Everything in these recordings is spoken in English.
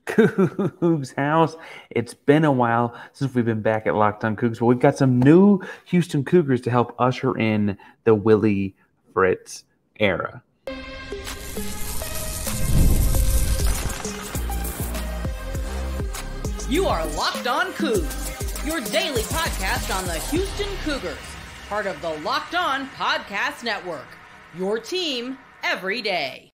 Coogs House. It's been a while since we've been back at Locked On Cougs, but we've got some new Houston Cougars to help usher in the Willie Fritz era. You are Locked On Cougs, your daily podcast on the Houston Cougars, part of the Locked On Podcast Network, your team every day.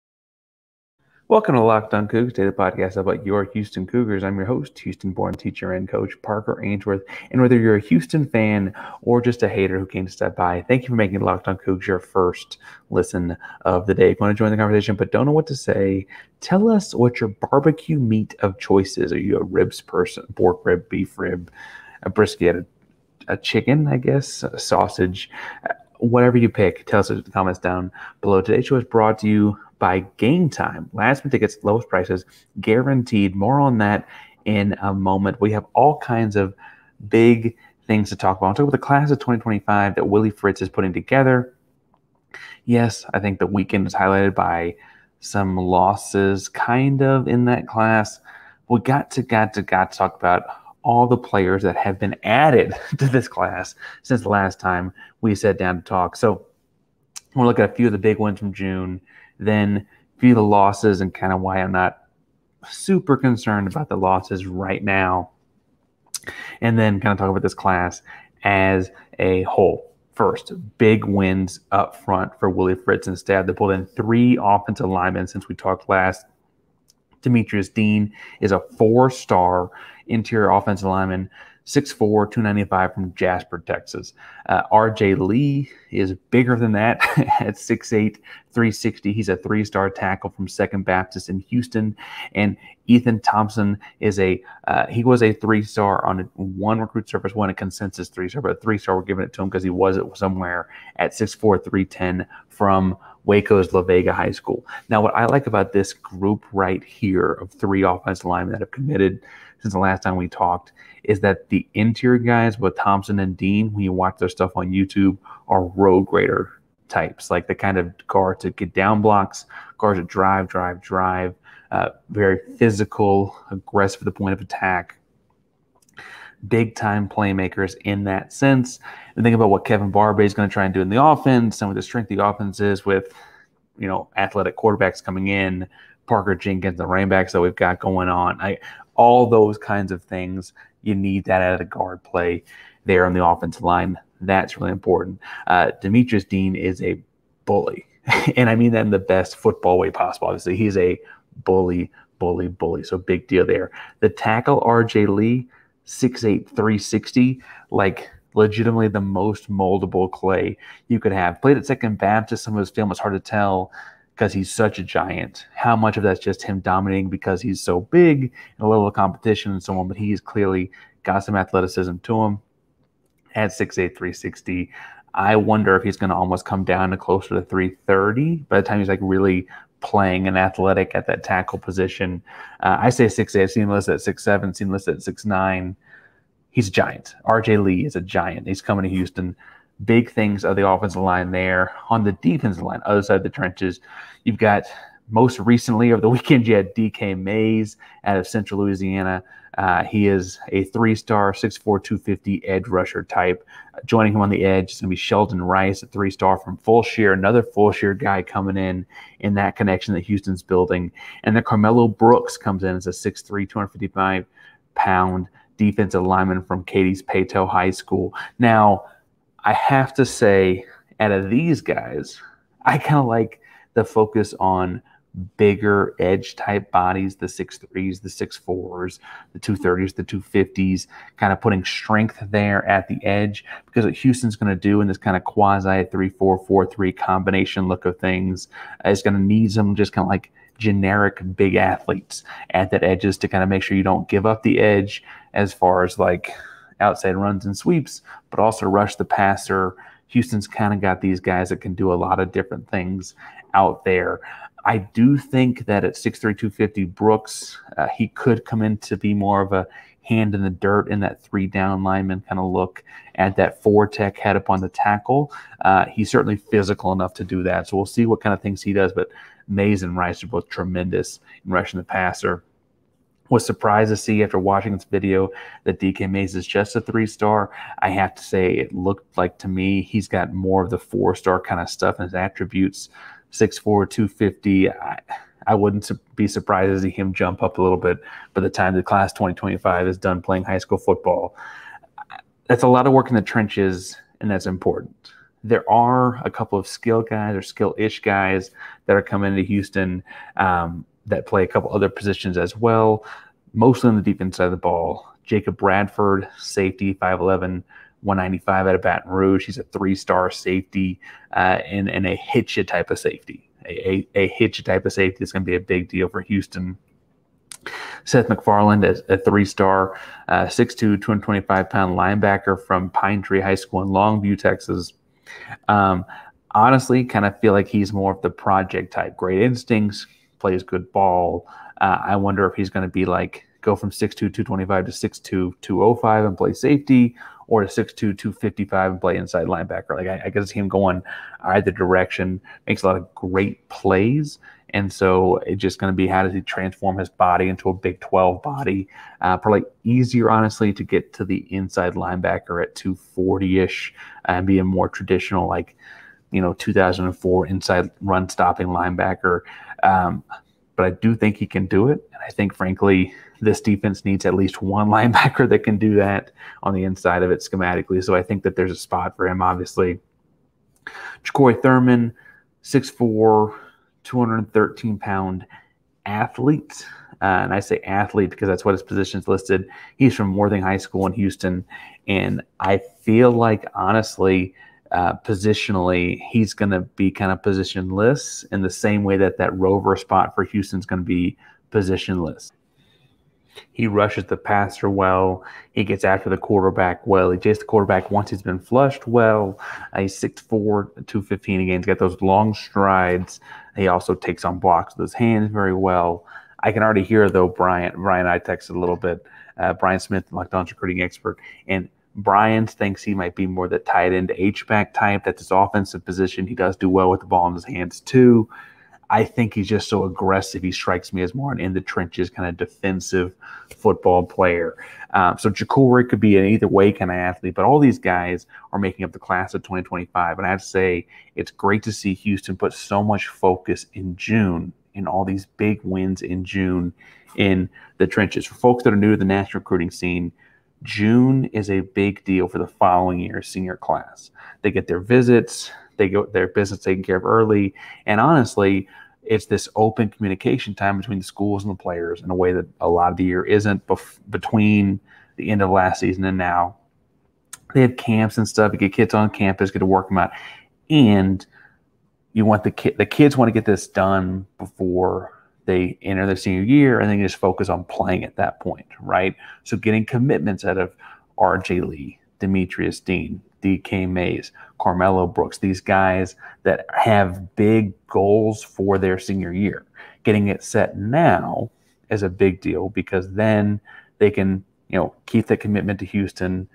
Welcome to Locked On Cougs, daily podcast about your Houston Cougars. I'm your host, Houston-born teacher and coach Parker Ainsworth. And whether you're a Houston fan or just a hater who came to step by, thank you for making Locked On Cougs your first listen of the day. If you want to join the conversation but don't know what to say, tell us what your barbecue meat of choice is. Are you a ribs person, pork rib, beef rib, a brisket, a chicken, I guess, a sausage, whatever you pick. Tell us in the comments down below. Today's show is brought to you by Game Time. Last minute tickets, lowest prices, guaranteed. More on that in a moment. We have all kinds of big things to talk about. I'll talk about the class of 2025 that Willie Fritz is putting together. Yes, I think the weekend was highlighted by some losses kind of in that class. We got to talk about all the players that have been added to this class since the last time we sat down to talk. So we'll look at a few of the big ones from June, then a few of the losses and kind of why I'm not super concerned about the losses right now, and then kind of talk about this class as a whole. First, big wins up front for Willie Fritz and staff. They pulled in 3 offensive linemen since we talked last. Demetris Dean is a 4-star interior offensive lineman, 6'4", 295 from Jasper, Texas. R.J. Lee is bigger than that at 6'8", 360. He's a 3-star tackle from Second Baptist in Houston. And Eythan Thompson is he was a 3-star on one recruit service, one a consensus 3-star, but a 3-star we're giving it to him because he was it somewhere at 6'4", 310 from Waco's La Vega High School. Now, what I like about this group right here of 3 offensive linemen that have committed since the last time we talked is that the interior guys with Thompson and Dean, when you watch their stuff on YouTube, are road grader types, like the kind of guards that get down blocks, guards that drive, very physical, aggressive at the point of attack, big-time playmakers in that sense. And think about what Kevin Barbe is going to try and do in the offense and with the strength of the offense is with, athletic quarterbacks coming in, Parker Jenkins, the running backs that we've got going on. All those kinds of things, you need that out of the guard play there on the offensive line. That's really important. Demetris Dean is a bully, and I mean that in the best football way possible. Obviously, he's a bully. So big deal there. The tackle, R.J. Lee, 6'8", 360, like legitimately the most moldable clay you could have. Played at Second Baptist. Some of his film was hard to tell because he's such a giant. How much of that's just him dominating because he's so big and a level of competition and so on, but he's clearly got some athleticism to him at 6'8", 360. I wonder if he's going to almost come down to closer to 330 by the time he's really playing and athletic at that tackle position. I say 6'8". I've seen him listed at 6'7", seen him listed at 6'9". He's a giant. R.J. Lee is a giant. He's coming to Houston. Big things of the offensive line there. On the defensive line, other side of the trenches, you've got most recently over the weekend, you had D.K. Mays out of Central Louisiana. He is a 3-star, 6'4", 250 edge rusher type. Joining him on the edge is going to be Sheldon Rice, a 3-star from Fulshear, another Fulshear guy coming in that connection that Houston's building. And then Carmello Brooks comes in as a 6'3", 255-pound defensive lineman from Katie's Paytel High School. Now, I have to say, out of these guys, I kind of like the focus on bigger edge-type bodies, the 6'3s, the 6'4s, the 230s, the 250s, kind of putting strength there at the edge, because what Houston's going to do in this kind of quasi 3-4, 4-3 combination look of things is going to need some just kind of like generic big athletes at that edges to kind of make sure you don't give up the edge as far as outside runs and sweeps, but also rush the passer. Houston's kind of got these guys that can do a lot of different things out there. I do think that at 6'3", 250, Brooks, he could come in to be more of a hand in the dirt in that 3-down lineman kind of look at that 4-tech head up on the tackle. He's certainly physical enough to do that. So we'll see what kind of things he does. But Mays and Rice are both tremendous in rushing the passer. Was surprised to see after watching this video that DK Mays is just a 3-star. I have to say it looked like to me he's got more of the 4-star kind of stuff in his attributes. 6'4", 250. I wouldn't be surprised to see him jump up a little bit by the time the class 2025 is done playing high school football. That's a lot of work in the trenches, and that's important. There are a couple of skill guys or skill-ish guys that are coming into Houston that play a couple other positions as well, mostly on the defense side of the ball. Jacob Bradford, safety, 5'11", 195 out of Baton Rouge. He's a 3-star safety and a hitcha type of safety. A hitcha type of safety is going to be a big deal for Houston. Seth McFarland is a 3-star, 6'2", 225-pound linebacker from Pine Tree High School in Longview, Texas. Honestly, kind of feel like he's more of the project type. Great instincts, plays good ball. I wonder if he's going to be like go from 6'2", 225 to 6'2", 205 and play safety, or to 6'2", 255 and play inside linebacker. Like I could see him going either direction. Makes a lot of great plays. And so it's just going to be how does he transform his body into a Big 12 body. Probably easier, honestly, to get to the inside linebacker at 240-ish and be a more traditional, like, 2004 inside run-stopping linebacker. But I do think he can do it. And I think, frankly, this defense needs at least one linebacker that can do that on the inside of it schematically. So I think that there's a spot for him, obviously. Jacory Thurman, 6'4", 213-pound athlete. And I say athlete because that's what his position's listed. He's from Worthing High School in Houston. And I feel like, honestly, positionally, he's going to be kind of positionless in the same way that rover spot for Houston's going to be positionless. He rushes the passer well. He gets after the quarterback well. He chases the quarterback once he's been flushed well. He's 6'4", 215 again. He's got those long strides. He also takes on blocks with his hands very well. I can already hear, though, Brian I texted a little bit. Brian Smith, Locked On's recruiting expert. And Brian thinks he might be more the tight end H-back type. That's his offensive position. He does do well with the ball in his hands, too. I think he's just so aggressive. He strikes me as more an in-the-trenches kind of defensive football player. So Jacory could be an either-way kind of athlete, but all these guys are making up the class of 2025. And I have to say, it's great to see Houston put so much focus in June, in all these big wins in June in the trenches. For folks that are new to the national recruiting scene, June is a big deal for the following year's senior class. They get their visits, they get their business taken care of early, and honestly, it's this open communication time between the schools and the players in a way that a lot of the year isn't between the end of last season and now. They have camps and stuff. You get kids on campus, get to work them out, and you want the kids want to get this done before they enter their senior year, and then you just focus on playing at that point, right? So getting commitments out of R.J. Lee, Demetris Dean, DK Mays, Carmello Brooks, these guys that have big goals for their senior year. Getting it set now is a big deal because then they can, keep that commitment to Houston,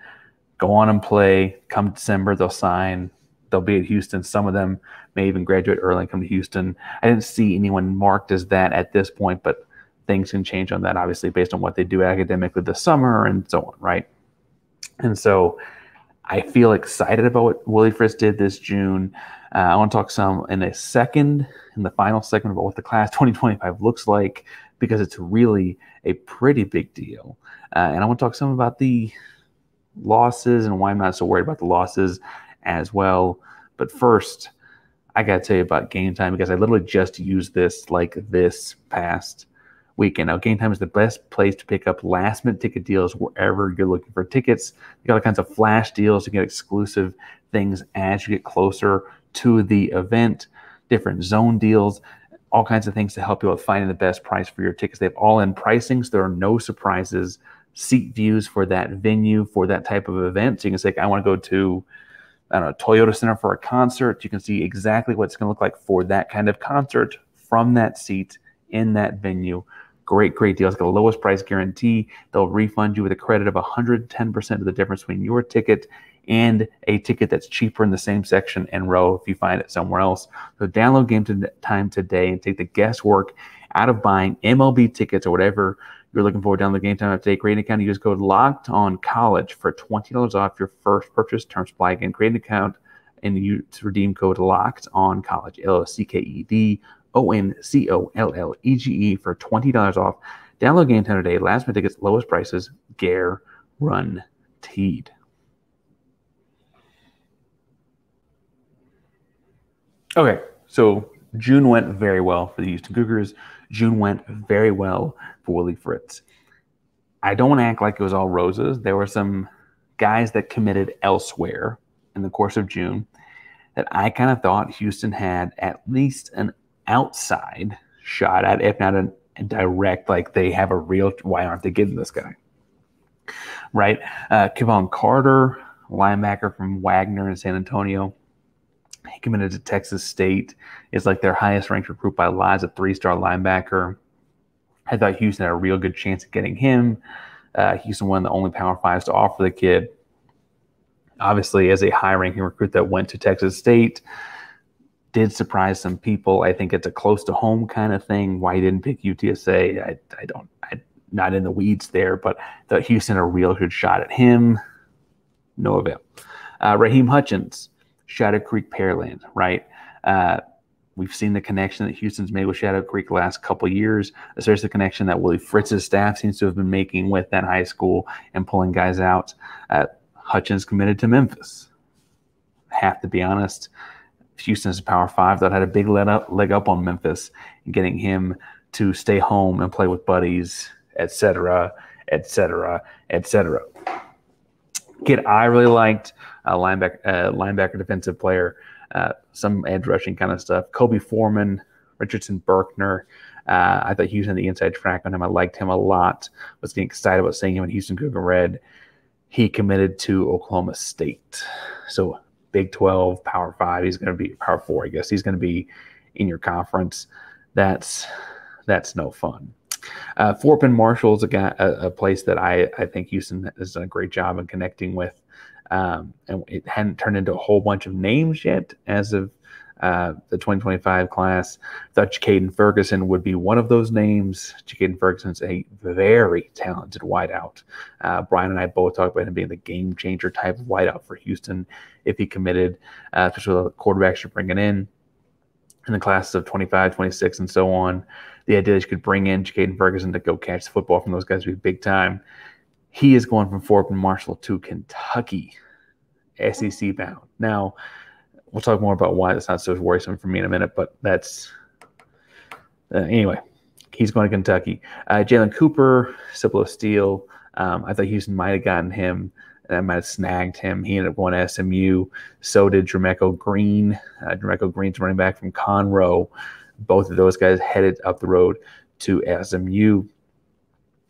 go on and play. Come December, they'll sign. They'll be at Houston. Some of them may even graduate early and come to Houston. I didn't see anyone marked as that at this point, but things can change on that, obviously, based on what they do academically this summer and so on, right? And so I feel excited about what Willie Fritz did this June. I want to talk some in the final segment, about what the class 2025 looks like, because it's really a pretty big deal. And I want to talk some about the losses and why I'm not so worried about the losses as well. But first, I got to tell you about Game Time, because I literally just used this this past weekend. Now, Game Time is the best place to pick up last-minute ticket deals wherever you're looking for tickets. You got all kinds of flash deals to get exclusive things as you get closer to the event, different zone deals, all kinds of things to help you with finding the best price for your tickets. They have all-in pricing, so there are no surprises, seat views for that venue, for that type of event. So you can say, I want to go to, Toyota Center for a concert. You can see exactly what it's going to look like for that kind of concert from that seat in that venue. Great deals. Got the lowest price guarantee. They'll refund you with a credit of 110% of the difference between your ticket and a ticket that's cheaper in the same section and row if you find it somewhere else. So download Game Time today and take the guesswork out of buying MLB tickets or whatever you're looking forward to the game time update, create an account, use code LOCKEDONCOLLEGE for $20 off your first purchase. Terms apply. Again, create an account and use redeem code LOCKEDONCOLLEGE, LOCKEDONCOLLEGE for $20 off. Download game time today. Last minute tickets, lowest prices, guaranteed. Okay, so June went very well for the Houston Cougars. June went very well for Willie Fritz. I don't want to act like it was all roses. There were some guys that committed elsewhere in the course of June that I kind of thought Houston had at least an outside shot at, if not a direct, like they have a real, why aren't they getting this guy? Right? Kevon Carter, linebacker from Wagner in San Antonio. He committed to Texas State. It's like their highest ranked recruit by Lies, a 3-star linebacker. I thought Houston had a real good chance of getting him. Houston one of the only Power Fives to offer the kid. Obviously, as a high-ranking recruit that went to Texas State, did surprise some people. I think it's a close-to-home kind of thing. Why he didn't pick UTSA, I'm not in the weeds there, but I thought Houston had a real good shot at him. No avail. Raheem Hutchins, Shadow Creek Pearland, right? We've seen the connection that Houston's made with Shadow Creek the last couple of years, especially the connection that Willie Fritz's staff seems to have been making with that high school and pulling guys out. Hutchins committed to Memphis. Have to be honest, Houston is a Power 5 that had a big leg up on Memphis and getting him to stay home and play with buddies, etc., etc., etc. Kid I really liked, linebacker defensive player, some edge rushing kind of stuff. Kobe Foreman, Richardson Berkner. I thought Houston had the inside track on him. I liked him a lot. Was getting excited about seeing him in Houston Cougar Red. He committed to Oklahoma State. So Big 12, Power 5. He's going to be Power 4, I guess. He's going to be in your conference. That's no fun. Fort Bend Marshall is a place that I think Houston has done a great job in connecting with. And it hadn't turned into a whole bunch of names yet as of the 2025 class. I thought Jacaden Ferguson would be one of those names. Jacaden Ferguson's a very talented wideout. Brian and I both talked about him being the game changer type of wideout for Houston if he committed, especially the quarterbacks you're bringing in the classes of 25, 26, and so on. The idea that you could bring in Jacaden Ferguson to go catch the football from those guys would be big time. He is going from Fort Bend Marshall to Kentucky, SEC bound. Now, we'll talk more about why that's not so worrisome for me in a minute, but that's anyway. He's going to Kentucky. Jalen Cooper, Ciplo Steele. I thought Houston might have gotten him. And I might have snagged him. He ended up going to SMU. So did Jermecco Green. Jermecco Green's running back from Conroe. Both of those guys headed up the road to SMU.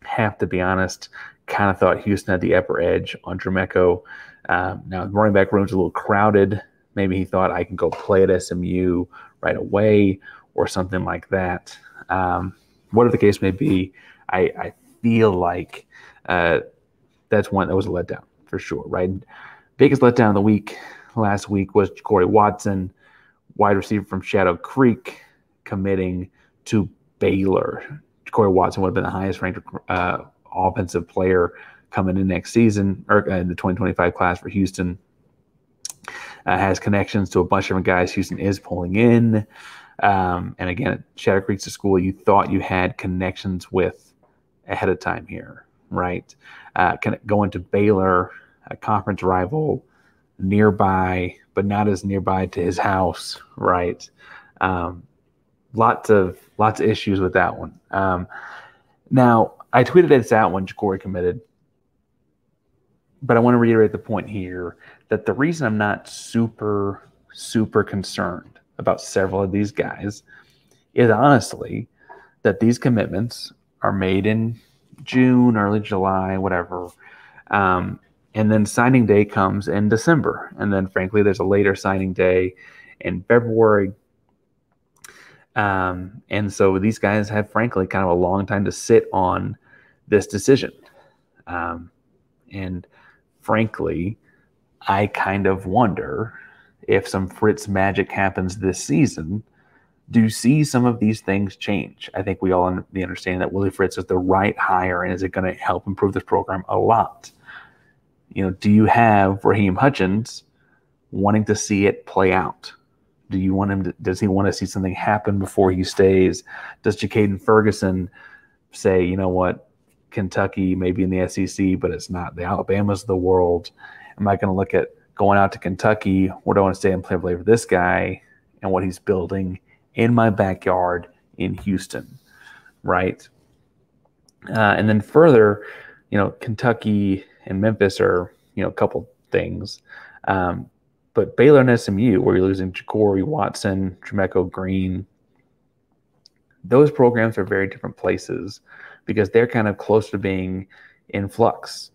Have to be honest, kind of thought Houston had the upper edge on Jermecco. Now, the running back room's a little crowded. Maybe he thought I can go play at SMU right away or something like that. Whatever the case may be, I feel like that's one that was a letdown for sure, right? Biggest letdown of the week last week was Corey Watson, wide receiver from Shadow Creek, committing to Baylor. Corey Watson would have been the highest ranked offensive player coming in next season, or in the 2025 class for Houston. Has connections to a bunch of different guys Houston is pulling in. And again, Shadow Creek's a school you thought you had connections with ahead of time here, right? Going to Baylor, a conference rival, nearby, but not as nearby to his house, right? Lots of issues with that one. Now, I tweeted this out when Corey committed, but I want to reiterate the point here that the reason I'm not super concerned about several of these guys is honestly that these commitments are made in June, early July, whatever. And then signing day comes in December. And then, frankly, there's a later signing day in February. And so these guys have, frankly, kind of a long time to sit on this decision. And frankly, I kind of wonder if some Fritz magic happens this season Do you see some of these things change? I think we all understand that Willie Fritz is the right hire, and is it going to help improve this program a lot? Do you have Raheem Hutchins wanting to see it play out? Do you want him does he want to see something happen before he stays? Does Ja'Caden Ferguson say, you know what, Kentucky may be in the SEC, but it's not the Alabamas of the world? Am I going to look at going out to Kentucky, or do I want to stay and play for this guy and what he's building in my backyard in Houston, right? And then further, Kentucky and Memphis are, a couple things. But Baylor and SMU, where you're losing Ja'Cory Watson, Tremeco Green, those programs are very different places because they're kind of close to being in flux.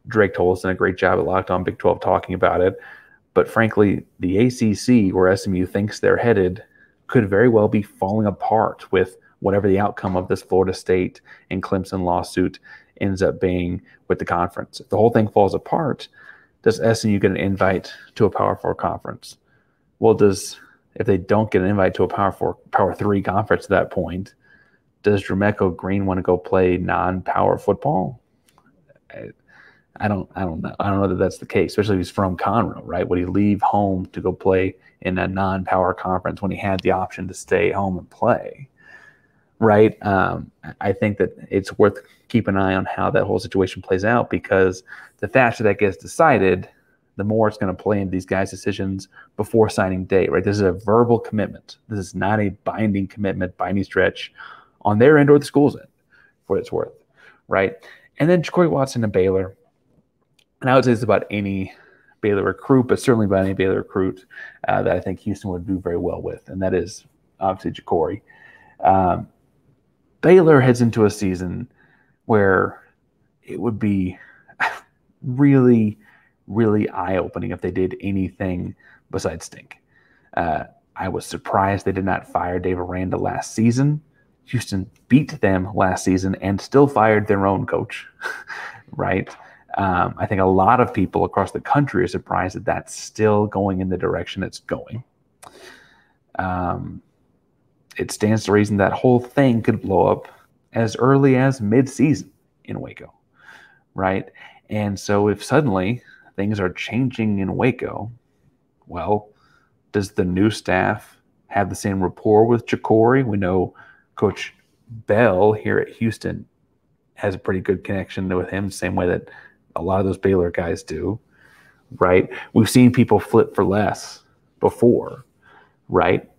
Drake Tolle's done a great job at Locked On Big 12 talking about it. But frankly, the ACC, where SMU thinks they're headed, could very well be falling apart with whatever the outcome of this Florida State and Clemson lawsuit ends up being with the conference. If the whole thing falls apart, does SMU get an invite to a Power 4 conference? Well, if they don't get an invite to a Power 3 conference at that point, does Tremeco Green want to go play non-power football? I don't know. I don't know that that's the case, especially if he's from Conroe, right? Would he leave home to go play in a non-power conference when he had the option to stay home and play, right? I think that it's worth keeping an eye on how that whole situation plays out, because the faster that gets decided, the more it's going to play into these guys' decisions before signing day, right? This is a verbal commitment. This is not a binding commitment by any stretch on their end or the school's end, for what it's worth, right? And then Ja'Cory Watson to Baylor. And I would say it's about any Baylor recruit, but certainly about any Baylor recruit that I think Houston would do very well with, and that is obviously Ja'Cory. Baylor heads into a season where it would be really, really eye-opening if they did anything besides stink. I was surprised they did not fire Dave Aranda last season. Houston beat them last season and still fired their own coach, right? I think a lot of people across the country are surprised that that's still going in the direction it's going. It stands to reason that whole thing could blow up as early as mid-season in Waco, right? And so if suddenly things are changing in Waco, well, does the new staff have the same rapport with Ja'Cory? We know Coach Bell here at Houston has a pretty good connection with him, same way that a lot of those Baylor guys do, right? We've seen people flip for less before, right?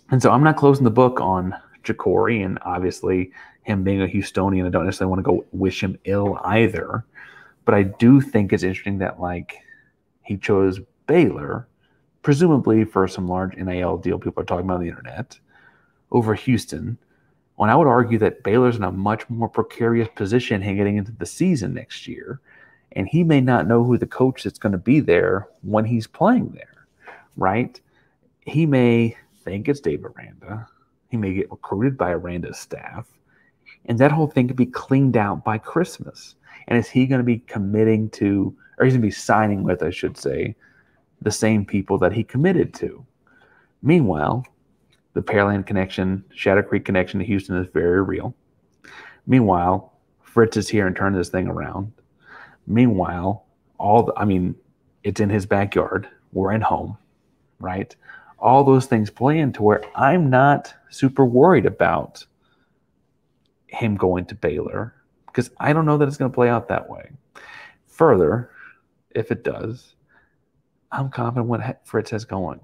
And so I'm not closing the book on Ja'Cory, and obviously him being a Houstonian, I don't necessarily want to go wish him ill either. But I do think it's interesting that, he chose Baylor, presumably for some large NIL deal people are talking about on the internet, over Houston, when I would argue that Baylor's in a much more precarious position getting into the season next year, and he may not know who the coach that's going to be there when he's playing there, right? He may think it's Dave Aranda. He may get recruited by Aranda's staff, and that whole thing could be cleaned out by Christmas. And is he going to be committing to, or he's going to be signing with, I should say, the same people that he committed to? Meanwhile, the Pearland connection, Shadow Creek connection to Houston is very real. Meanwhile, Fritz is here and turning this thing around. Meanwhile, it's in his backyard. We're at home, right? All those things play into where I'm not super worried about him going to Baylor, because I don't know that it's going to play out that way. Further, if it does, I'm confident what Fritz has going.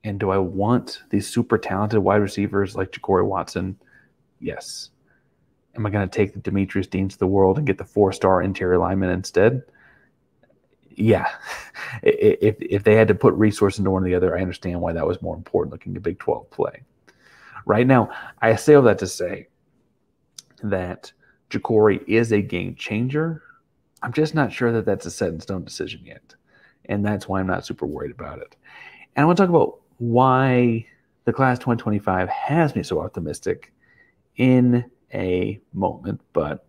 And do I want these super talented wide receivers like Ja'Cory Watson? Yes. Am I going to take the Demetris Deans of the world and get the 4-star interior lineman instead? Yeah. If they had to put resources into one or the other, I understand why that was more important looking at Big 12 play. Right now, I say all that to say that Ja'Cory is a game changer. I'm just not sure that that's a set-in-stone decision yet. And that's why I'm not super worried about it. And I want to talk about why the class 2025 has me so optimistic in a moment. But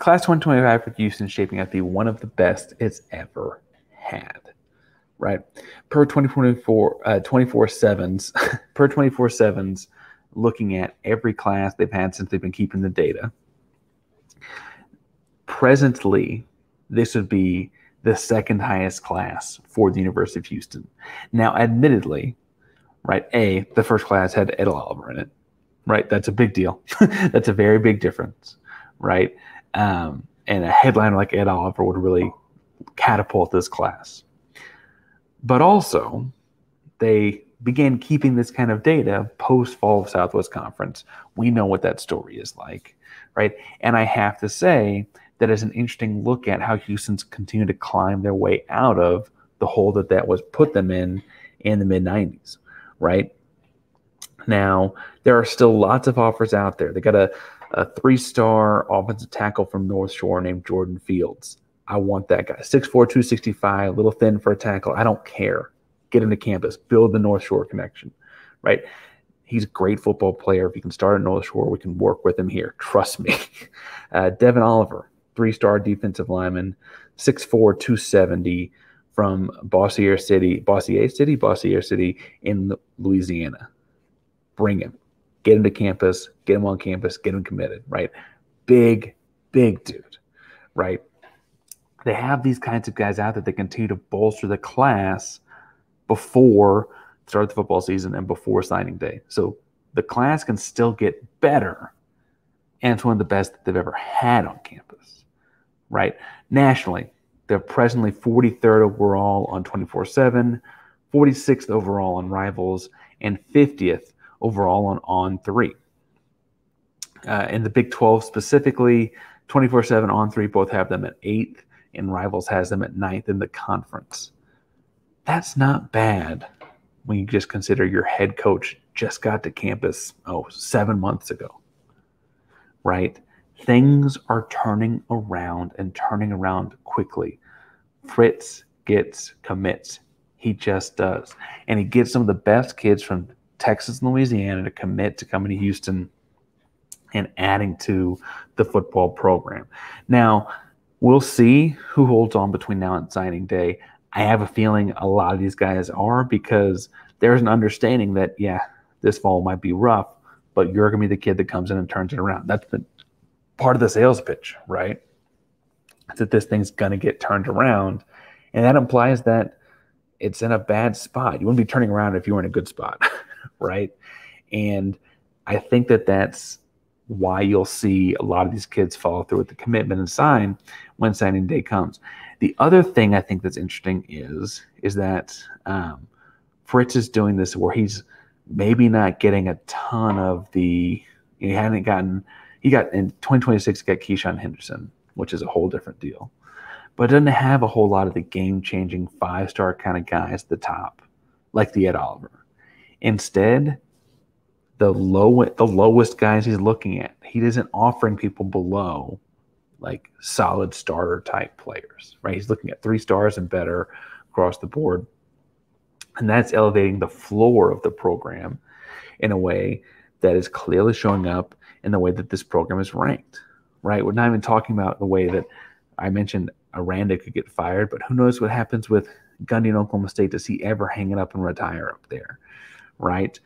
Class 2025 for Houston shaping out to be one of the best it's ever had. Right? Per 24/7's, per 24/7's, looking at every class they've had since they've been keeping the data. Presently, this would be the second highest class for the University of Houston. Now, admittedly, right, the first class had Ed Oliver in it, right? That's a big deal. That's a very big difference, right? And a headliner like Ed Oliver would really catapult this class. But also, they began keeping this kind of data post-Fall of Southwest Conference. We know what that story is like, right? And I have to say that is an interesting look at how Houston's continue to climb their way out of the hole that was put them in the mid-90s, right? Now, there are still lots of offers out there. They got a 3-star offensive tackle from North Shore named Jordan Fields. I want that guy. 6'4", 265, a little thin for a tackle. I don't care. Get him to campus. Build the North Shore connection, right? He's a great football player. If he can start at North Shore, we can work with him here. Trust me. Devin Oliver, 3-star defensive lineman, 6'4", 270 from Bossier City in Louisiana. Bring him. Get him to campus. Get him on campus. Get him committed, right? Big dude, right? They have these kinds of guys out that they continue to bolster the class before the start of the football season and before signing day. So the class can still get better, and it's one of the best that they've ever had on campus, right? Nationally, they're presently 43rd overall on 24/7, 46th overall on Rivals, and 50th overall on On3. In the Big 12 specifically, 24/7, On3 both have them at 8th, and Rivals has them at 9th in the conference. That's not bad when you just consider your head coach just got to campus 7 months ago, right? Things are turning around and turning around quickly. Fritz gets commits. He just does. And he gets some of the best kids from Texas and Louisiana to commit to coming to Houston and adding to the football program. Now, we'll see who holds on between now and signing day. I have a feeling a lot of these guys are, because there's an understanding that, this fall might be rough, but you're going to be the kid that comes in and turns it around. That's been part of the sales pitch, right? That this thing's going to get turned around. And that implies that it's in a bad spot. You wouldn't be turning around if you were in a good spot, right? And I think that that's why you'll see a lot of these kids follow through with the commitment and sign when signing day comes. The other thing I think that's interesting is that Fritz is doing this where he's maybe not getting a ton of he got in 2026, he got Keyshawn Henderson, which is a whole different deal. But doesn't have a whole lot of the game-changing 5-star kind of guys at the top, like the Ed Oliver. Instead, the lowest guys he's looking at, he isn't offering people below like solid starter type players, right? He's looking at 3 stars and better across the board. And that's elevating the floor of the program in a way that is clearly showing up in the way that this program is ranked, right? We're not even talking about the way that I mentioned Aranda could get fired, but who knows what happens with Gundy in Oklahoma State? Does he ever hang it up and retire up there, right?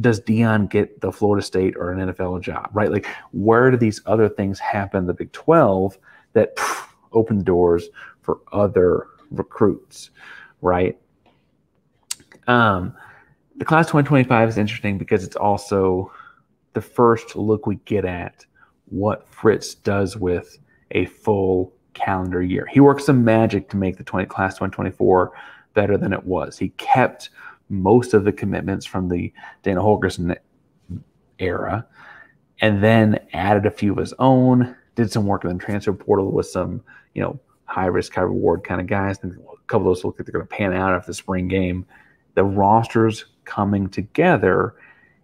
Does Dion get the Florida State or an NFL job, right? Like, where do these other things happen in the Big 12 that open doors for other recruits, right? The class 2025 is interesting because it's also the first look we get at what Fritz does with a full calendar year. He works some magic to make the class 2024 better than it was. He kept most of the commitments from the Dana Holgorsen era and then added a few of his own, did some work in the transfer portal with some, high risk, high reward kind of guys. And a couple of those look like they're going to pan out after the spring game. The roster's coming together,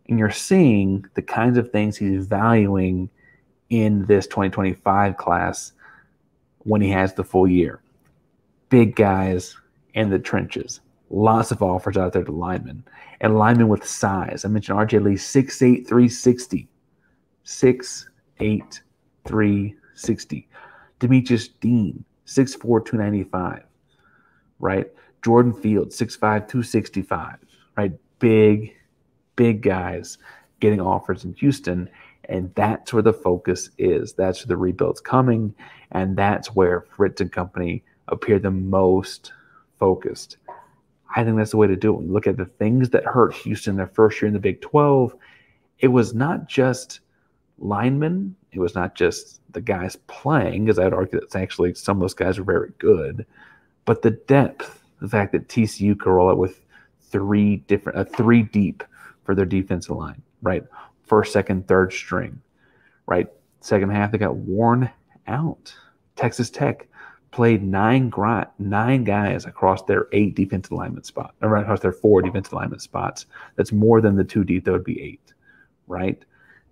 and you're seeing the kinds of things he's valuing in this 2025 class when he has the full year. Big guys in the trenches. Lots of offers out there to linemen. And linemen with size. I mentioned RJ Lee, 6'8", 360. 6'8", 360. Demetris Dean, 6'4", 295, right? Jordan Fields, 6'5", 265, right? Big guys getting offers in Houston, and that's where the focus is. That's where the rebuild's coming, and that's where Fritz and company appear the most focused. I think that's the way to do it. When you look at the things that hurt Houston their first year in the Big 12, it was not just linemen. It was not just the guys playing, because I'd argue that actually some of those guys are very good, but the depth, the fact that TCU could roll out with three deep for their defensive line, right? First, second, third string, right? Second half, they got worn out. Texas Tech played nine guys across their 8 defensive lineman spots, or across their 4 defensive lineman spots. That's more than the 2 deep. That would be 8, right?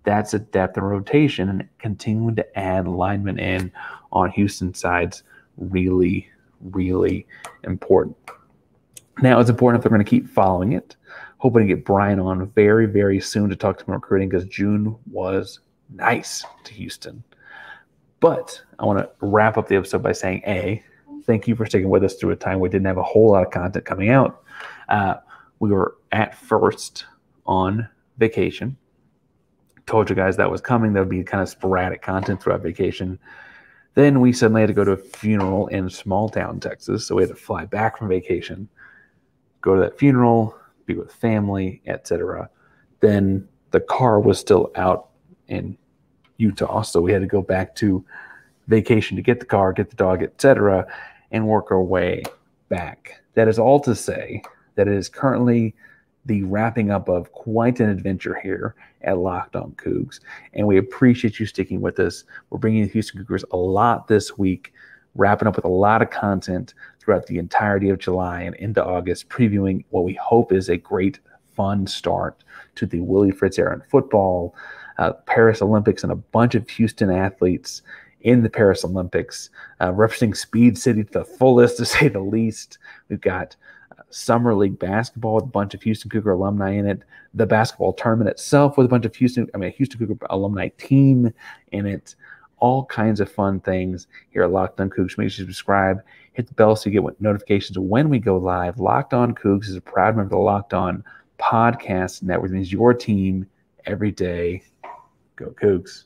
That's a depth and rotation, and continuing to add linemen in on Houston side's really, really important. Now, it's important if they're going to keep following it. Hoping to get Brian on very, very soon to talk to him recruiting, because June was nice to Houston. But I want to wrap up the episode by saying, A, thank you for sticking with us through a time we didn't have a whole lot of content coming out. We were at first on vacation. Told you guys that was coming. That would be kind of sporadic content throughout vacation. Then we suddenly had to go to a funeral in small town Texas, so we had to fly back from vacation, go to that funeral, be with family, etc. Then the car was still out in Utah, so we had to go back to vacation to get the car, get the dog, etc., and work our way back. That is all to say that it is currently the wrapping up of quite an adventure here at Locked On Cougs, and we appreciate you sticking with us. We're bringing the Houston Cougars a lot this week, wrapping up with a lot of content throughout the entirety of July and into August, previewing what we hope is a great, fun start to the Willie Fritz era in football, Paris Olympics, and a bunch of Houston athletes in the Paris Olympics, representing Speed City to the fullest, to say the least. We've got Summer League basketball with a bunch of Houston Cougar alumni in it, the basketball tournament itself with a bunch of Houston Cougar alumni team in it. All kinds of fun things here at Locked On Cougs. Make sure you subscribe, hit the bell so you get notifications when we go live. Locked On Cougs is a proud member of the Locked On Podcast Network. It means your team every day. Go Cougs.